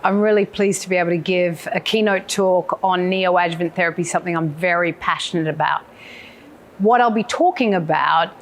I'm really pleased to be able to give a keynote talk on neoadjuvant therapy, something I'm very passionate about. What I'll be talking about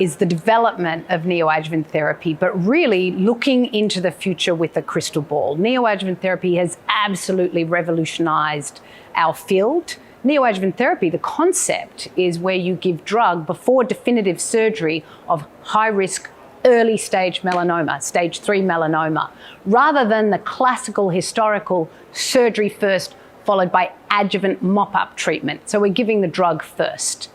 is the development of neoadjuvant therapy, but really looking into the future with a crystal ball. Neoadjuvant therapy has absolutely revolutionized our field. Neoadjuvant therapy, the concept is where you give drug before definitive surgery of high-risk early stage melanoma, stage 3 melanoma, rather than the classical historical surgery first followed by adjuvant mop-up treatment. So we're giving the drug first.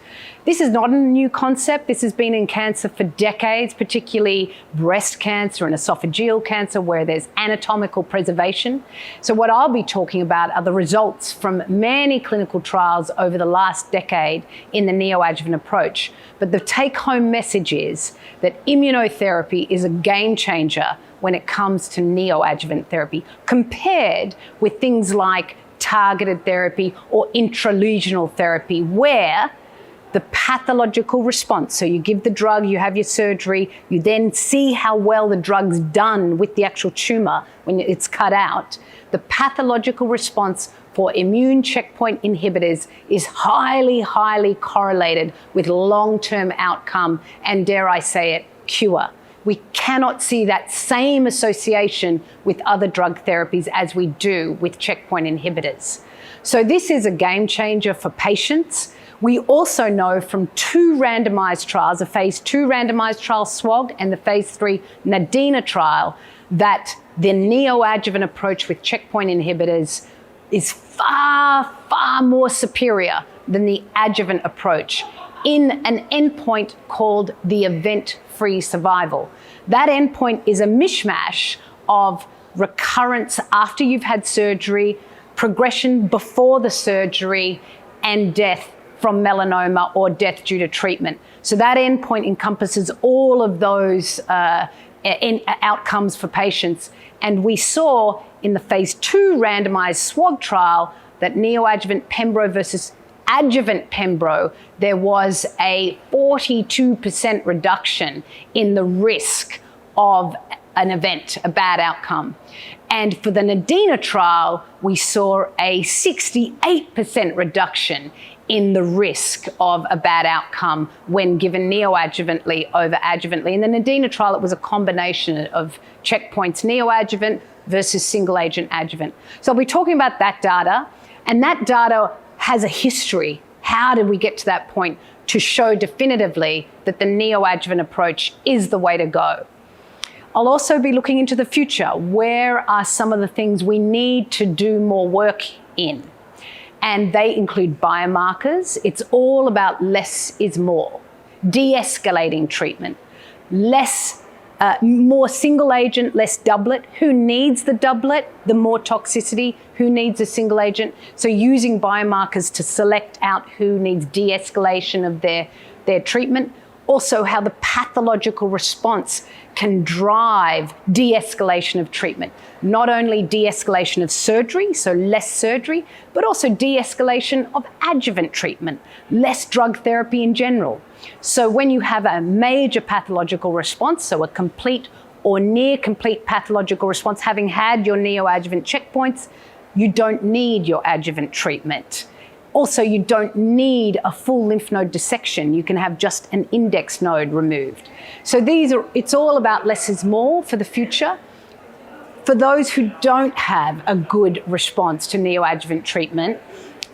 This is not a new concept. This has been in cancer for decades, particularly breast cancer and esophageal cancer, where there's anatomical preservation. So what I'll be talking about are the results from many clinical trials over the last decade in the neoadjuvant approach. But the take-home message is that immunotherapy is a game changer when it comes to neoadjuvant therapy, compared with things like targeted therapy or intralesional therapy, where the pathological response, so you give the drug, you have your surgery, you then see how well the drug's done with the actual tumor when it's cut out. The pathological response for immune checkpoint inhibitors is highly, highly correlated with long-term outcome and, dare I say it, cure. We cannot see that same association with other drug therapies as we do with checkpoint inhibitors. So this is a game changer for patients. We also know from 2 randomized trials, a phase 2 randomized trial SWOG and the phase 3 NADINA trial, that the neoadjuvant approach with checkpoint inhibitors is far, far more superior than the adjuvant approach in an endpoint called the event-free survival. That endpoint is a mishmash of recurrence after you've had surgery, progression before the surgery, and death from melanoma or death due to treatment. So that endpoint encompasses all of those outcomes for patients. And we saw in the phase 2 randomized SWOG trial that neoadjuvant pembro versus adjuvant pembro, there was a 42% reduction in the risk of an event, a bad outcome. And for the NADINA trial, we saw a 68% reduction in the risk of a bad outcome when given neoadjuvantly over adjuvantly. In the NADINA trial, it was a combination of checkpoints neoadjuvant versus single agent adjuvant. So I'll be talking about that data, and that data has a history. How did we get to that point to show definitively that the neoadjuvant approach is the way to go? I'll also be looking into the future. Where are some of the things we need to do more work in? And they include biomarkers. It's all about less is more. De-escalating treatment. More single agent, less doublet. Who needs the doublet? The more toxicity. Who needs a single agent? So using biomarkers to select out who needs de-escalation of their treatment. Also how the pathological response can drive de-escalation of treatment. Not only de-escalation of surgery, so less surgery, but also de-escalation of adjuvant treatment, less drug therapy in general. So when you have a major pathological response, so a complete or near complete pathological response, having had your neoadjuvant checkpoints, you don't need your adjuvant treatment. Also, you don't need a full lymph node dissection. You can have just an index node removed. So it's all about less is more for the future. For those who don't have a good response to neoadjuvant treatment,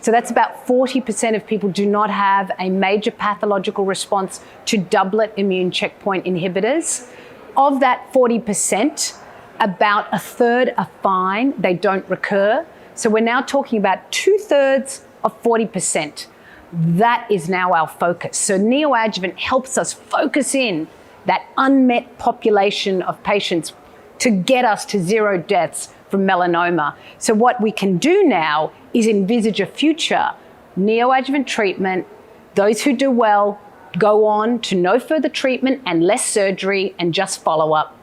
so that's about 40% of people do not have a major pathological response to doublet immune checkpoint inhibitors. Of that 40%, about a third are fine, they don't recur. So we're now talking about 2/3 of 40%. That is now our focus. So neoadjuvant helps us focus in that unmet population of patients to get us to 0 deaths from melanoma. So what we can do now is envisage a future neoadjuvant treatment. Those who do well go on to no further treatment and less surgery and just follow-up.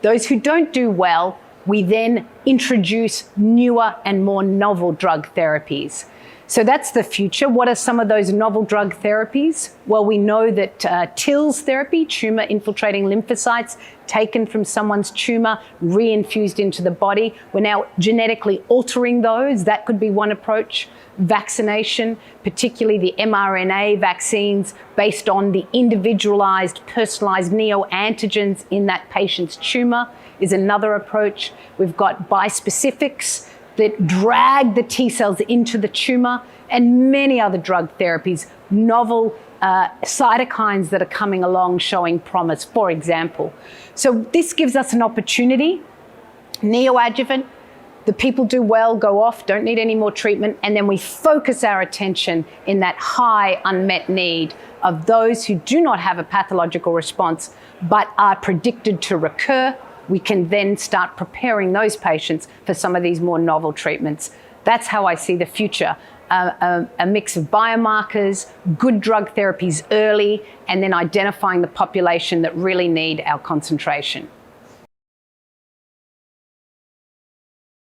Those who don't do well, we then introduce newer and more novel drug therapies. So that's the future. What are some of those novel drug therapies? Well, we know that TILS therapy, tumor infiltrating lymphocytes, taken from someone's tumor, reinfused into the body. We're now genetically altering those. That could be one approach. Vaccination, particularly the mRNA vaccines based on the individualized, personalized neoantigens in that patient's tumor is another approach. We've got bispecifics that drag the T cells into the tumor, and many other drug therapies, novel cytokines that are coming along showing promise, for example. So this gives us an opportunity. Neoadjuvant, the people do well, go off, don't need any more treatment, and then we focus our attention in that high unmet need of those who do not have a pathological response but are predicted to recur. We can then start preparing those patients for some of these more novel treatments. That's how I see the future. A mix of biomarkers, good drug therapies early, and then identifying the population that really need our concentration.